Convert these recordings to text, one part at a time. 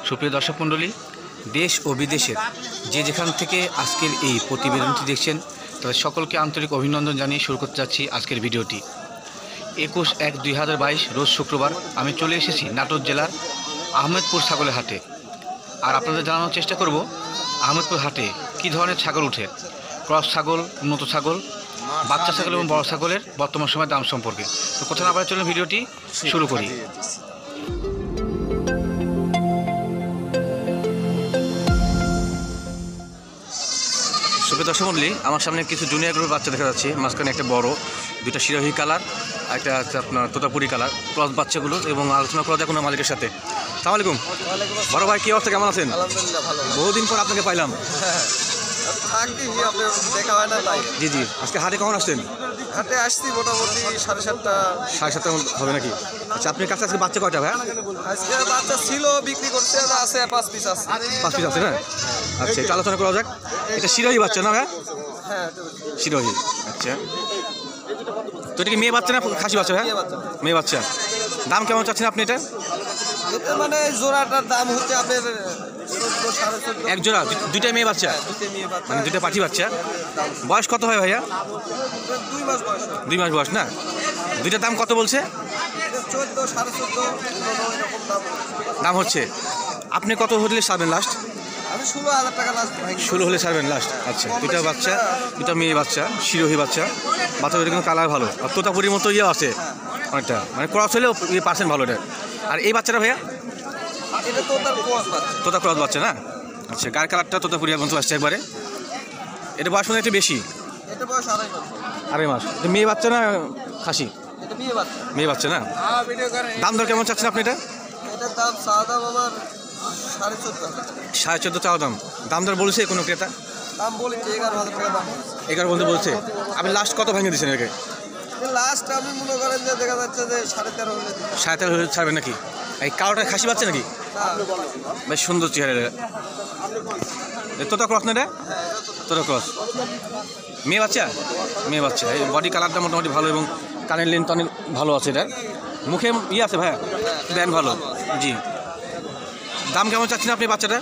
সুপ্রিয় দর্শক মণ্ডলী, দেশ ও বিদেশের যে যেখান থেকে আজকের এই প্রতিবেদনটি দেখছেন তাদের সকলকে আন্তরিক অভিনন্দন জানিয়ে শুরু করতে যাচ্ছি আজকের ভিডিওটি। 21/1/2022 রোজ শুক্রবার আমি চলে এসেছি নাটোর জেলার আহমেদপুর ছাগলের হাটে। আর আপনাদের জানানোর চেষ্টা করব আহমেদপুর হাটে কী ধরনের ছাগল উঠে, ক্রস ছাগল, উন্নত ছাগল, বাচ্চা ছাগল এবং বড় ছাগলের বর্তমান সময় দাম সম্পর্কে। তো কোথাও আবার চলুন ভিডিওটি শুরু করি। সুপ্রিয় দর্শক মণ্ডলী, আমার সামনে কিছু জুনিয়র গ্রুপের বাচ্চা দেখা যাচ্ছে। মাঝখানে একটা বড়, দুইটা শিরোহী কালার, একটা আছে আপনার তোতাপুরি কালার, ক্রস বাচ্চাগুলো, এবং আলোচনা করা যায় কোনো মালিকের সাথে। আসসালামু আলাইকুম। বড় ভাই, কী অবস্থা, কেমন আছেন? আলহামদুলিল্লাহ ভালো। বহুদিন পর আপনাকে পাইলাম। দেখা হয় না তাই। জি জি, আজকে হাটে কখন আসছেন? হাটে আসছি মোটামুটি 7:30। 7:30 হবে নাকি? আচ্ছা, আপনার কাছে আজকে বাচ্চা কয়টা ভাই? আজকে বাচ্চা ছিল, বিক্রি করছে, আছে 5 পিস আছে। 5 পিস আছে না? আচ্ছা, একটু আলোচনা করা যাক। এটা শিরোহী বাচ্চা না ভাই? হ্যাঁ, শিরোহী। আচ্ছা, তো এটা কি মেয়ে বাচ্চা না খাসি বাচ্চা ভাই? মেয়ে বাচ্চা। দাম কেমন চাচ্ছেন আপনি এটা? এটা মানে জোড়াটার দাম হচ্ছে আপনার 14-14.5। এক জোড়া, দুইটাই মেয়ে বাচ্চা, মানে দুইটা পাঠি বাচ্চা। বয়স কত হয় ভাইয়া? 2 মাস বয়স। 2 মাস বয়স না? দুইটার দাম কত বলছে? 14, 14.5 এরকম দাম হচ্ছে। আপনি কত হলে ছাড়বেন লাস্ট? আমি 16,000 টাকা লাস্ট ভাই। 16 হলে ছাড়বেন লাস্ট। আচ্ছা, দুইটা বাচ্চা, দুইটা মেয়ে বাচ্চা, শিরোহী বাচ্চা। বাচ্চাদের কিন্তু কালার ভালো, আর তোতাপুরির মতো ইয়ে আছে অনেকটা, মানে ক্রস হলেও পার্সেন্ট ভালো এটা। আর এই বাচ্চাটা ভাইয়া? এটা তোতার ক্রস বাচ্চা। তোতা ক্রস বাচ্চা না? আচ্ছা, গায়ের কালারটা তোতাপুরিয়ার মতো আসছে একবারে। এটা বয়স মনে একটু বেশি, এটা বয়স 2.5 মাস। 2.5 মাস। এটা মেয়ে বাচ্চা না খাসি? এটা মেয়ে বাচ্চা। মেয়ে বাচ্চা না? ভিডিও করে। দাম দর কেমন চাচ্ছেন আপনি এটা? এটার দাম সাদা আমার 14.5। 14.5 চাওয়া দাম। দাম দর বলছে কোনো ক্রেতা? দাম বলেছে 11,000 টাকা দাম। 11 বলতে বলছে। আপনি লাস্ট কত ভাঙিয়ে দিচ্ছেন এটাকে? লাস্ট আমি মনে করেন যে দেখা যাচ্ছে যে 13.5 হলে দিই। 13.5 হলে ছাড়বেন নাকি? এই কালোটা খাসি বাচ্চা নাকি? বেশ সুন্দর চেহারা। তোতা ক্রস না এটা? তোতা ক্রস। মেয়ে বাচ্চা? মেয়ে বাচ্চা। এই বডি কালারটা মোটামুটি ভালো, এবং কানের লেন্থ অনেক ভালো আছে এটা। মুখে ইয়ে আছে ভাইয়া, ব্যান ভালো। জি। দাম কেমন চাচ্ছেন আপনি বাচ্চাটা?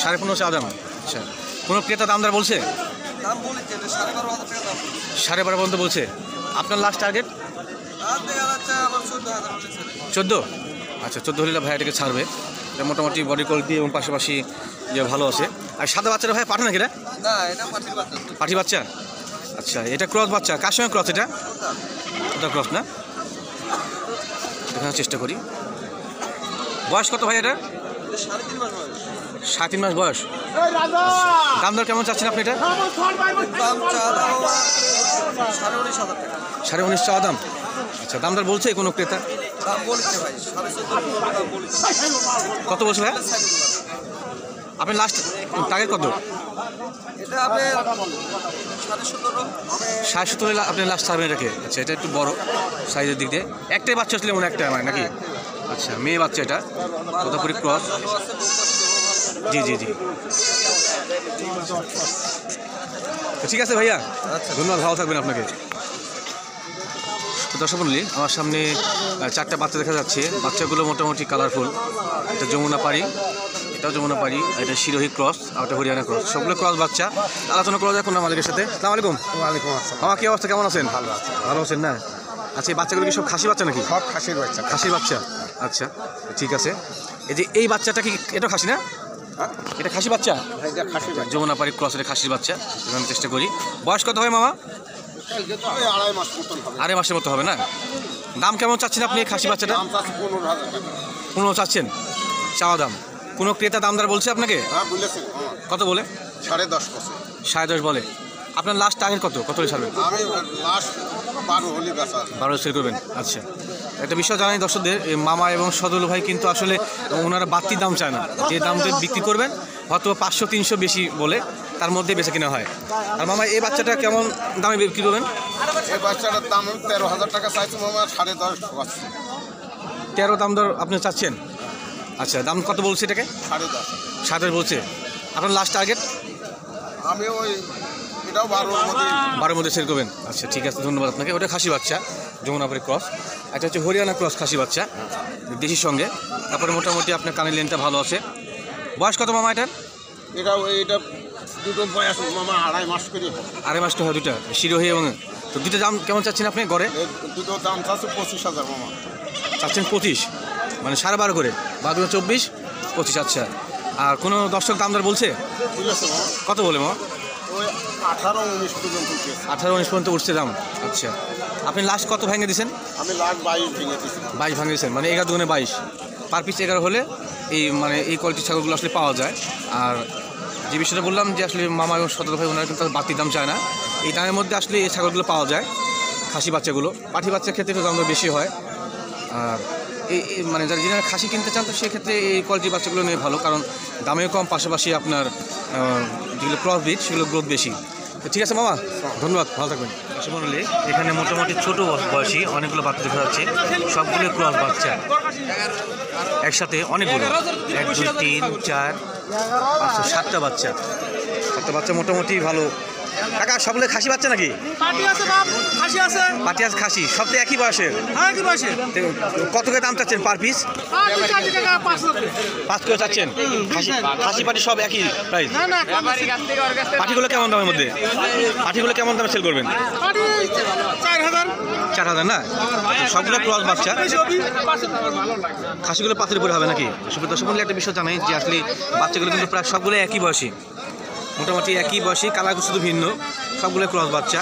15.5 চাওয়া দাম। আচ্ছা, কোনো ক্রেতা দাম দর বলছে? দাম বলেছে এটা 12,500 টাকা দাম। 12.5 পর্যন্ত বলছে। আপনার লাস্ট টার্গেট? আর দেখা যাচ্ছে আমার 14,000 হলে ছেড়ে। 14? আচ্ছা, 14 হলে ভাই এটাকে ছাড়বে। এটা মোটামুটি বডি কোয়ালিটি এবং পাশাপাশি যে ভালো আছে। আর সাদা বাচ্চাটা ভাই পাঠা নাকি এটা? না, এটা পাঠির বাচ্চা। পাঠি বাচ্চা? আচ্ছা, এটা ক্রস বাচ্চা। কার সঙ্গে ক্রস এটা? ওটা ক্রস না? দেখানোর চেষ্টা করি। বয়স কত ভাই এটা? 3.5 মাস বয়স। 3.5 মাস বয়স। দাম দর কেমন চাচ্ছেন আপনি এটা? দাম চাওয়া দাম আমার 19,500 টাকা। 19.5 চাওয়া দাম। আচ্ছা, দাম দর বলছে কোনো ক্রেতা? দাম বলেছে ভাই 14.5 দাম বলেছে। কত বলছে ভাই? আপনি লাস্ট টার্গেট কত? এটা আপনি 17.5। 17.5 হলে আপনি লাস্ট ছাড়বেন এটাকে। আচ্ছা, এটা একটু বড় সাইজের দিক দিয়ে। একটাই বাচ্চা আসলে মনে একটা আমার নাকি? আচ্ছা, মেয়ে বাচ্চা এটা, তোতাপুরি ক্রস। জি জি জি, ঠিক আছে ভাইয়া, ধন্যবাদ, ভালো থাকবেন আপনাকে। দর্শক মণ্ডলী, আমার সামনে 4টা বাচ্চা দেখা যাচ্ছে। বাচ্চাগুলো মোটামুটি কালারফুল। এটা যমুনা পাড়ি, এটাও যমুনা পাড়ি, এটা শিরোহী ক্রস, আর একটা হরিয়ানা ক্রস। সবগুলো ক্রস বাচ্চা। আলোচনা করা যায় কোনো মালিকের সাথে। আসসালামু আলাইকুম। ওয়ালাইকুম আসসালাম। আমার কী অবস্থা, কেমন আছেন? ভালো আছে। ভালো আছেন না? আচ্ছা, এই বাচ্চাগুলো কি সব খাসি বাচ্চা নাকি? সব খাসির বাচ্চা। খাসির বাচ্চা। আচ্ছা, ঠিক আছে। এই যে এই বাচ্চাটা কি এটা খাসি না? এটা খাসি বাচ্চা? এটা খাসির বাচ্চা। যমুনা পাড়ি ক্রস, এটা খাসির বাচ্চা। আমি চেষ্টা করি। বয়স কত হয় মামা? 2.5 মাস মতন হবে। 2.5 মাসের মতো হবে না? দাম কেমন চাচ্ছেন আপনি এই খাসি বাচ্চাটা? দাম চাচ্ছে 15,000 টাকা। 15 চাচ্ছেন চাওয়া দাম। কোনো ক্রেতা দামদার বলছে আপনাকে? হ্যাঁ বলেছে। কত বলে? 10.5 বছর। 10.5 বলে। আপনার লাস্ট টার্গেট কত? কত হলে ছাড়বেন? আমি লাস্ট 12 হলি বেচা। 12 সেল করবেন। আচ্ছা, একটা বিষয় জানাই দর্শকদের, এই মামা এবং সদল ভাই কিন্তু আসলে ওনারা বাড়তি দাম চায় না। যে দাম দিয়ে বিক্রি করবেন হয়তো 500-300 বেশি বলে, তার মধ্যে বেচে কিনা হয়। আর মামা, এই বাচ্চাটা কেমন দামে বিক্রি করবেন? এই বাচ্চাটার দাম 13,000 টাকা চাইছি মামা, 10.5 পাচ্ছি। 13 দাম দর আপনি চাচ্ছেন? আচ্ছা, দাম কত বলছে এটাকে? 10.5। 7 বলছে। আপনার লাস্ট টার্গেট? আমি ওই এটাও 12-র মধ্যে। 12 মধ্যে সেল করবেন। আচ্ছা, ঠিক আছে, ধন্যবাদ আপনাকে। ওটা খাসি বাচ্চা। যমুনাপাড়ি ক্রস, একটা হচ্ছে হরিয়ানা ক্রস খাসি বাচ্চা দেশির সঙ্গে। তারপরে মোটামুটি আপনার কানের লেনটা ভালো আছে। বয়স কত মামা এটার? এটা দুটো বয়স মামা 2.5 মাস করে। 2.5 মাস হয় দুটা শিরোহী এবং তো দুটো দাম কেমন চাচ্ছেন আপনি গড়ে? দুটো দাম চাচ্ছে 25,000 মামা। চাচ্ছেন 25, মানে 12.5 করে, বাদুড়া 24, 25। আচ্ছা, আর কোনো দর্শক দামদার বলছে? বুঝেছে মামা, কত বলে মামা? ওই 18-19 পর্যন্ত উঠেছে। 18-19 পর্যন্ত উঠছে দাম। আচ্ছা, আপনি লাস্ট কত ভেঙে দিয়েছেন? আমি লাখ 22 ভেঙে দিচ্ছি। 22 ভেঙে দিয়েছেন, মানে 11 দুগুণে 22, পার পিস 11 হলে এই মানে এই কোয়ালিটির ছাগলগুলো আসলে পাওয়া যায়। আর যে বিষয়টা বললাম যে আসলে মামা এবং সদর ভাই ওনারা কিন্তু বাড়তি দাম চায় না, এই দামের মধ্যে আসলে এই ছাগলগুলো পাওয়া যায়। খাসি বাচ্চাগুলো, পাঠি বাচ্চার ক্ষেত্রে একটু দাম বেশি হয়। আর মানে যারা খাসি কিনতে চান তো সেক্ষেত্রে এই কোয়ালিটির বাচ্চাগুলো নিয়ে ভালো, কারণ দামেও কম, পাশাপাশি আপনার যেগুলো ক্রস ব্রিড সেগুলো গ্রোথ বেশি। তো ঠিক আছে মামা, ধন্যবাদ, ভালো থাকবেন। মনে এখানে মোটামুটি ছোটো বয়সী অনেকগুলো বাচ্চা দেখা যাচ্ছে, সবগুলো ক্রস বাচ্চা একসাথে অনেকগুলো, 1 2 3 4 5 7টা বাচ্চা। 7টা বাচ্চা মোটামুটি ভালো। কাকা সবগুলো খাসি বাচ্চা নাকি? পাটি আছে বাপ, খাসি আছে। পাটি আছে, খাসি, সব তো একই বয়সের। হ্যাঁ কি বসে? কত করে দাম চাচ্ছেন পার পিস? 5 করে চাচ্ছেন? খাসি পাটি সব একই প্রাইস? না না, পাটিগুলো কেমন দামের মধ্যে? পাটিগুলো কেমন দামে সেল করবেন? পাটি 4,000। 4,000 না? সবগুলো ক্রস বাচ্চা। খাসিগুলো 5-এর উপরে হবে নাকি? দর্শক বন্ধু একটা বিষয় জানাই যে আসলে বাচ্চাগুলো কিন্তু প্রায় সবগুলো একই বয়সী, মোটামুটি একই বয়সী, কালার শুধু ভিন্ন, সবগুলো ক্রস বাচ্চা।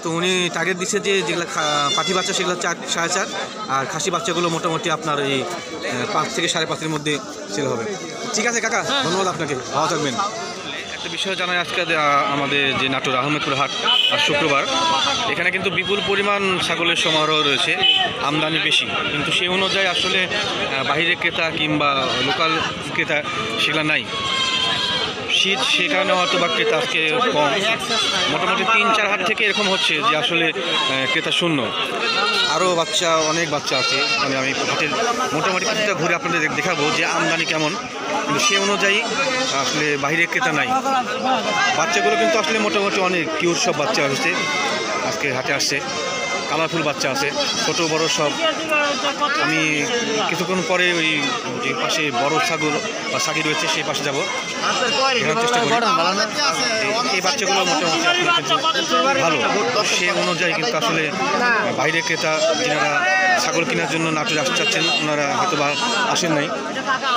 তো উনি টার্গেট দিচ্ছে যে যেগুলো পাঠি বাচ্চা সেগুলো 4 4.5, আর খাসি বাচ্চাগুলো মোটামুটি আপনার এই 5 থেকে 5.5-এর মধ্যে সেল হবে। ঠিক আছে কাকা, ধন্যবাদ আপনাকে, ভালো থাকবেন। একটা বিষয় জানাই, আজকে আমাদের যে নাটোর আহমেদপুর হাট আর শুক্রবার, এখানে কিন্তু বিপুল পরিমাণ ছাগলের সমারোহ রয়েছে, আমদানি বেশি, কিন্তু সেই অনুযায়ী আসলে বাহিরের ক্রেতা কিংবা লোকাল ক্রেতা সেগুলো নাই। শীত, সে কারণে হয়তো বা ক্রেতা আজকে কম, মোটামুটি 3-4 হাট থেকে এরকম হচ্ছে যে আসলে ক্রেতা শূন্য। আরও বাচ্চা, অনেক বাচ্চা আছে, মানে আমি হাটের মোটামুটি কিছুটা ঘুরে আপনাদের দেখাবো যে আমদানি কেমন, কিন্তু সে অনুযায়ী আসলে বাইরের ক্রেতা নাই। বাচ্চাগুলো কিন্তু আসলে মোটামুটি অনেক কিউট সব বাচ্চা হচ্ছে, আজকে হাটে আসছে, কালারফুল বাচ্চা আছে, ছোটো বড় সব। আমি কিছুক্ষণ পরে ওই যে পাশে বড় ছাগল বা ছাগি রয়েছে সেই পাশে যাবো, দেখার চেষ্টা করি। এই বাচ্চাগুলো মোটামুটি আপনার কিন্তু ভালো, সে অনুযায়ী কিন্তু আসলে বাইরের ক্রেতা যারা ছাগল কেনার জন্য নাটোরে আসতে চাচ্ছেন ওনারা হয়তো বা আসেন নাই।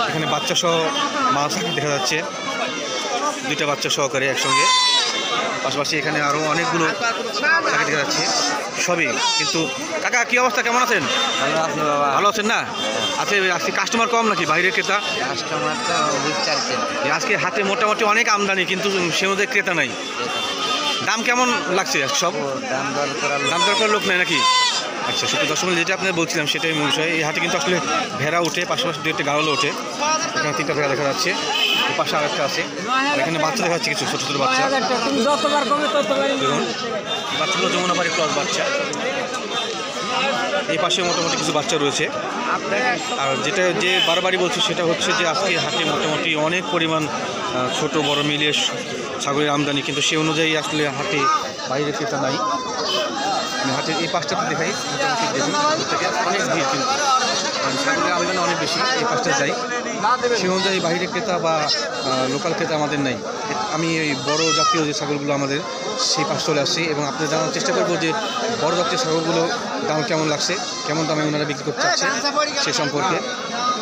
এখানে বাচ্চা সহ মা ছাগি দেখা যাচ্ছে, 2টা বাচ্চা সহকারে একসঙ্গে, পাশাপাশি এখানে আরও অনেকগুলো ছাগি দেখা যাচ্ছে সবই। কিন্তু কাকা কী অবস্থা, কেমন আছেন? ভালো আছেন না? আচ্ছা, আজকে কাস্টমার কম নাকি বাইরের ক্রেতা? কাস্টমার তো বুঝতে আজকে হাতে মোটামুটি অনেক আমদানি, কিন্তু সে মধ্যে ক্রেতা নাই। দাম কেমন লাগছে সব? দাম দর করার লোক নাই নাকি? আচ্ছা, সত্যি দর্শক যেটা আপনার বলছিলাম সেটাই মূল বিষয়। এই হাটে কিন্তু আসলে ভেড়া ওঠে, পাশাপাশি 2-1টা গাড়লও ওঠে। এখানে 3টা ভেড়া দেখা যাচ্ছে, পাশে আরেকটা আছে, আর এখানে বাচ্চা দেখা যাচ্ছে কিছু ছোটো ছোটো বাচ্চা। দেখুন বাচ্চাগুলো যমুনাপাড়ি ক্রস বাচ্চা, এই পাশে মোটামুটি কিছু বাচ্চা রয়েছে। আর যেটা যে বারবারই বলছি সেটা হচ্ছে যে আজকে হাটে মোটামুটি অনেক পরিমাণ ছোট বড় মিলিয়ে ছাগলের আমদানি, কিন্তু সেই অনুযায়ী আসলে হাটে বাইরে ক্রেতা নাই। আমি হাটের এই পাশটাতে দেখাই, মোটামুটি দেখুন থেকে অনেক ভিড়, কিন্তু ছাগলের আমদানি অনেক বেশি। এই পাশটা যাই, সেই অনুযায়ী বাইরে ক্রেতা বা লোকাল ক্রেতা আমাদের নাই। আমি এই বড় জাতীয় যে ছাগলগুলো আমাদের সেই পাশ চলে আসছি, এবং আপনাদের জানার চেষ্টা করবো যে বড় জাতীয় ছাগলগুলো দাম কেমন লাগছে, কেমন দামে ওনারা বিক্রি করতে চাচ্ছে সে সম্পর্কে।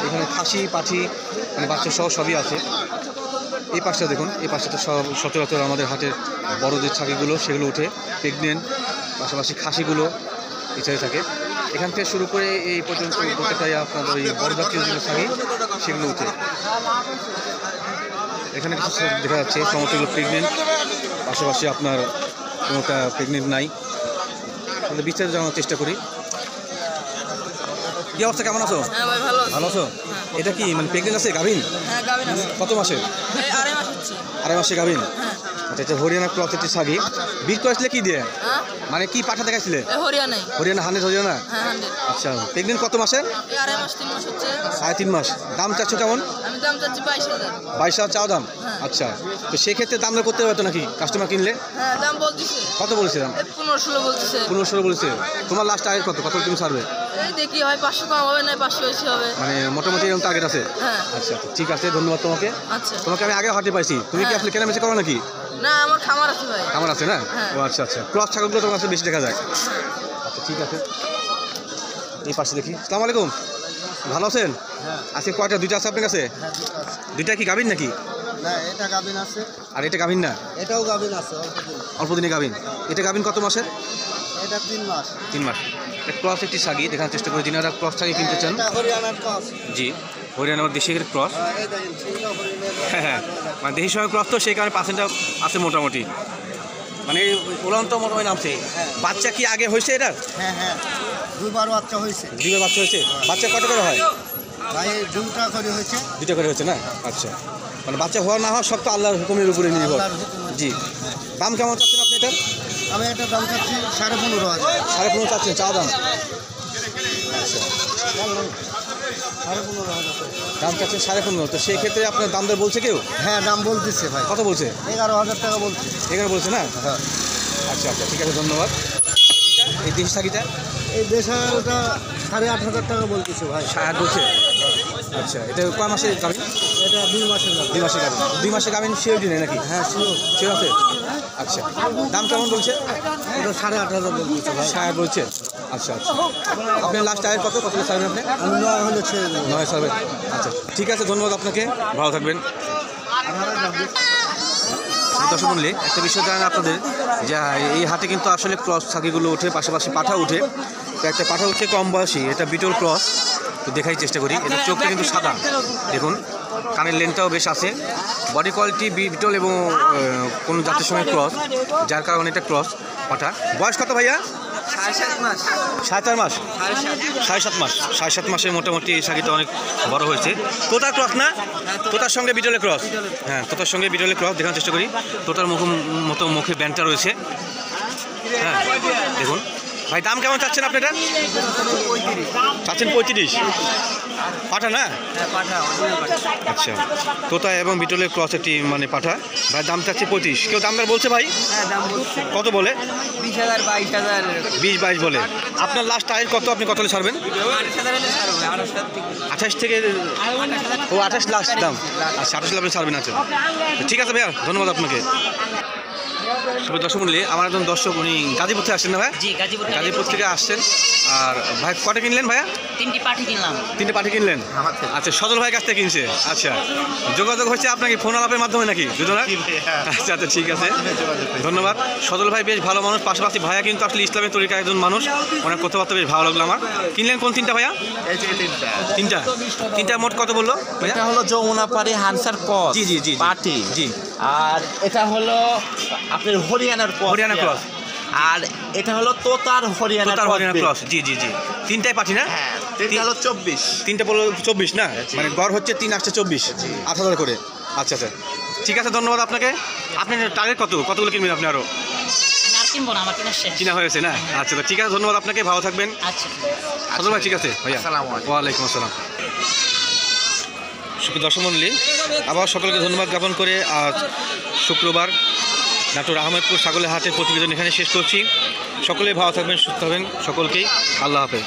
এখানে খাসি, পাঠি, মানে বাচ্চা সহ সবই আছে। এই পাশটা দেখুন, এই পাশটা সব সচরাচর আমাদের হাটের বড় যে ছাগলগুলো সেগুলো উঠে, প্রেগনেন্ট, পাশাপাশি খাসিগুলো এছাড়াই থাকে। এখান থেকে শুরু করে এই পর্যন্ত প্রত্যেকটাই আপনার ওই বড় জাতীয় যেগুলো ছাগি সেগুলো উঠে। এখানে কিছু দেখা যাচ্ছে সমস্তগুলো প্রেগনেন্ট, পাশাপাশি আপনার কোনোটা প্রেগনেন্ট নাই। তাহলে বিস্তারিত জানার চেষ্টা করি। কি অবস্থা, কেমন আছো? হ্যাঁ ভাই ভালো আছি। ভালো আছো? এটা কি মানে প্রেগনেন্ট আছে, গাভিন? হ্যাঁ গাভিন আছে। কত মাসে? এই আড়াই মাস হচ্ছে। আড়াই মাসে গাভিন। হ্যাঁ। আচ্ছা, এটা হরিয়ানা ক্রস একটি ছাগি। বিট করেছিলে কি দিয়ে? হ্যাঁ মানে কি পাঠা দেখাইছিলে? এই হরিয়ানাই। হরিয়ানা, 100 হরিয়ানা। হ্যাঁ 100। আচ্ছা, প্রেগনেন্ট কত মাসের? এই আড়াই মাস 3 মাস হচ্ছে। 3.5 মাস। দাম চাচ্ছ কেমন? আমি দাম চাচ্ছি 22,000। 22,000 চাও দাম? হ্যাঁ। আচ্ছা, তো সেক্ষেত্রে দাম দর করতে পারতো নাকি কাস্টমার কিনলে? হ্যাঁ দাম বলতেছে। কত বলেছে দাম? এই 15-16 বলতেছে। 1500 বলেছে। তোমার লাস্ট টার্গেট কত? কত তুমি ছাড়বে? এই দেখি হয় 500 কম হবে না 500 বেশি হবে। মানে মোটামুটি এরকম টার্গেট আছে? হ্যাঁ। আচ্ছা, ঠিক আছে, ধন্যবাদ তোমাকে। আচ্ছা। তোমাকে আমি আগে হাটে পাইছি, তুমি কি হ্যাঁ। আসলে কেনাবেচা করো নাকি? না আমার খামার আছে ভাই। আমার আছে না? হ্যাঁ। ও আচ্ছা আচ্ছা, ক্রস ছাগলগুলো তোমার কাছে বেশি দেখা যায়। আচ্ছা ঠিক আছে, এই পাশে দেখি। আসসালামু আলাইকুম, ভালো আছেন? আজকে কয়টা? দুইটা আছে আপনার কাছে? দুইটা কি গাভিন নাকি? না এটা গাভিন আছে, আর এটা গাভিন না? এটাও গাভিন আছে অল্প দিন। অল্প দিনে গাভিন। এটা গাভিন কত মাসের? এটা 3 মাস। 3 মাস। ক্রস একটি ছাগি দেখার চেষ্টা করে, যিনারা ক্রস ছাগি কিনতে চান। এটা হরিয়ানার ক্রস। জি, হরিয়ানার দেশি ক্রস। এই দেখেন সিংহ হরিয়ানার। হ্যাঁ হ্যাঁ, মানে দেশি সময় ক্রস তো, সেই কারণে পার্সেন্টটা আছে মোটামুটি। মানে উড়ন্ত মোটামুটি নামছে। বাচ্চা কি আগে হয়েছে এটার? হ্যাঁ হ্যাঁ, দুইবার বাচ্চা হয়েছে। দুইবার বাচ্চা হয়েছে। বাচ্চা কত করে হয়? ভাই 2টা করে হয়েছে। 2টা করে হয়েছে না? আচ্ছা, মানে বাচ্চা হওয়া না হওয়া সব তো আল্লাহর হুকুমের উপরে নির্ভর। আল্লাহর হুকুমে। জি, দাম কেমন চাচ্ছেন আপনি এটার? আমি এটা দাম চাচ্ছি 15,500। 15.5 চাচ্ছেন চা দাম? আচ্ছা, 15,500। দাম চাচ্ছেন 15.5। তো সেই ক্ষেত্রে আপনার দাম দর বলছে কেউ? হ্যাঁ দাম বলতেছে ভাই। কত বলছে? 11,000 টাকা বলছে। এখানে বলছে না? হ্যাঁ। আচ্ছা আচ্ছা, ঠিক আছে, ধন্যবাদ। এই দেশি ছাগিটা এই দেশালটা 8,500 টাকা বলতেছে ভাই। 60 বলছে। আচ্ছা, এটা কয় মাসে গাভিন? এটা 2 মাসের গাভিন। 2 মাসে গাভিন। 2 মাসে গাভিন শিওর দিনে নাকি? হ্যাঁ শিওর। শিওর আছে। আচ্ছা, দাম কেমন বলছে? এটা 8,500 বলতেছে ভাই। 60 বলছে। আচ্ছা আচ্ছা, আপনার লাস্ট টায়ার কত কত ছাড়বেন আপনি? আমি 9 হলে ছেড়ে দেবো। 9 ছাড়বেন। আচ্ছা ঠিক আছে, ধন্যবাদ আপনাকে, ভালো থাকবেন। দর্শক মণ্ডলী, একটা বিষয় জানেন আপনাদের যে এই হাটে কিন্তু আসলে ক্রস ছাগিগুলো ওঠে, পাশাপাশি পাঠা উঠে। তো একটা পাঠা উঠছে কম বয়সী, এটা বিটল ক্রস। তো দেখাই চেষ্টা করি। এটা চোখটা কিন্তু সাদা, দেখুন কানের লেনটাও বেশ আছে। বডি কোয়ালিটি বিটল এবং কোনো জাতের সঙ্গে ক্রস, যার কারণে এটা ক্রস পাঠা। বয়স কত ভাইয়া? 7.5 মাস। 7 মাস? 7.5 মাস। 7.5 মাসে মোটামুটি এই ছাগিটা অনেক বড় হয়েছে। তোতার ক্রস না? তোতার সঙ্গে বিটলের ক্রস। হ্যাঁ, তোতার সঙ্গে বিটলের ক্রস দেখার চেষ্টা করি। তোতার মতো মুখে ব্যান্ডটা রয়েছে। হ্যাঁ দেখুন ভাই, দাম কেমন চাচ্ছেন আপনি এটা? চাচ্ছেন 35? পাঠা না? আচ্ছা, তোতা এবং বিটলের ক্রস একটি মানে পাঠা। ভাই দাম চাচ্ছে 35। কেউ দাম দর বলছে ভাই? হ্যাঁ দাম বলছে। কত বলে? 20,000 22,000। 20-22 বলে। আপনার লাস্ট টাইল কত, আপনি কত হলে ছাড়বেন? 28,000 এলে ছাড়বে। 28,000 থেকে। 28 থেকে? ও 28 লাস্ট দাম। আচ্ছা, 28 আপনি ছাড়বেন। আচ্ছা ঠিক আছে ভাইয়া, ধন্যবাদ আপনাকে। সবাই দর্শক মূল্যে আমার একজন দর্শক, উনি গাজীপুর থেকে আসছেন না ভাই? জি গাজীপুর থেকে আসছেন। আর ভাই কটা কিনলেন ভাইয়া? 3টি পাঠি কিনলাম। 3টে পাঠি কিনলেন? আচ্ছা, সজল ভাইয়ের কাছ থেকে কিনছে। আচ্ছা, যোগাযোগ হচ্ছে আপনাকে ফোন আলাপের মাধ্যমে নাকি দুজনের? আচ্ছা আচ্ছা, ঠিক আছে, ধন্যবাদ। সজল ভাই বেশ ভালো মানুষ, পাশাপাশি ভাইয়া কিন্তু আসলে ইসলামের তরিকার একজন মানুষ। ওনার কথাবার্তা বেশ ভালো লাগলো আমার। কিনলেন কোন 3টা ভাইয়া? 3টা মোট কত বললো ভাইয়া? এটা হলো যমুনাপাড়ি হানসার ক্রস। জি জি জি পাটি। জি। আর এটা হলো আপনার হরিয়ানার ক্রস। হরিয়ানা ক্রস। আর এটা হলো তোতার হরিয়ানা ক্রস। জি জি জি, 3টাই পাঠি না? হ্যাঁ, এটা হলো 24। 3টে বললো 24 না? মানে গড় হচ্ছে 3 আসছে 24, 8,000 করে। আচ্ছা আচ্ছা, ঠিক আছে, ধন্যবাদ আপনাকে। আপনি টার্গেট কতগুলো কিনবেন আপনি? আরও আমি আর কিনবো না, আমার কিনা শেষ। কিনা হয়েছে না? আচ্ছা, তো ঠিক আছে, ধন্যবাদ আপনাকে, ভালো থাকবেন। আচ্ছা। সজল ভাই ঠিক আছে ভাইয়া, আসসালামু আলাইকুম। ওয়ালাইকুম আসসালাম। সুপ্রিয় দর্শক মণ্ডলী, আবার সকলকে ধন্যবাদ জ্ঞাপন করে আজ শুক্রবার নাটোর আহমেদপুর ছাগলের হাটের প্রতিবেদন এখানে শেষ করছি। সকলেই ভালো থাকবেন, সুস্থ থাকবেন, সকলকেই আল্লাহ হাফেজ।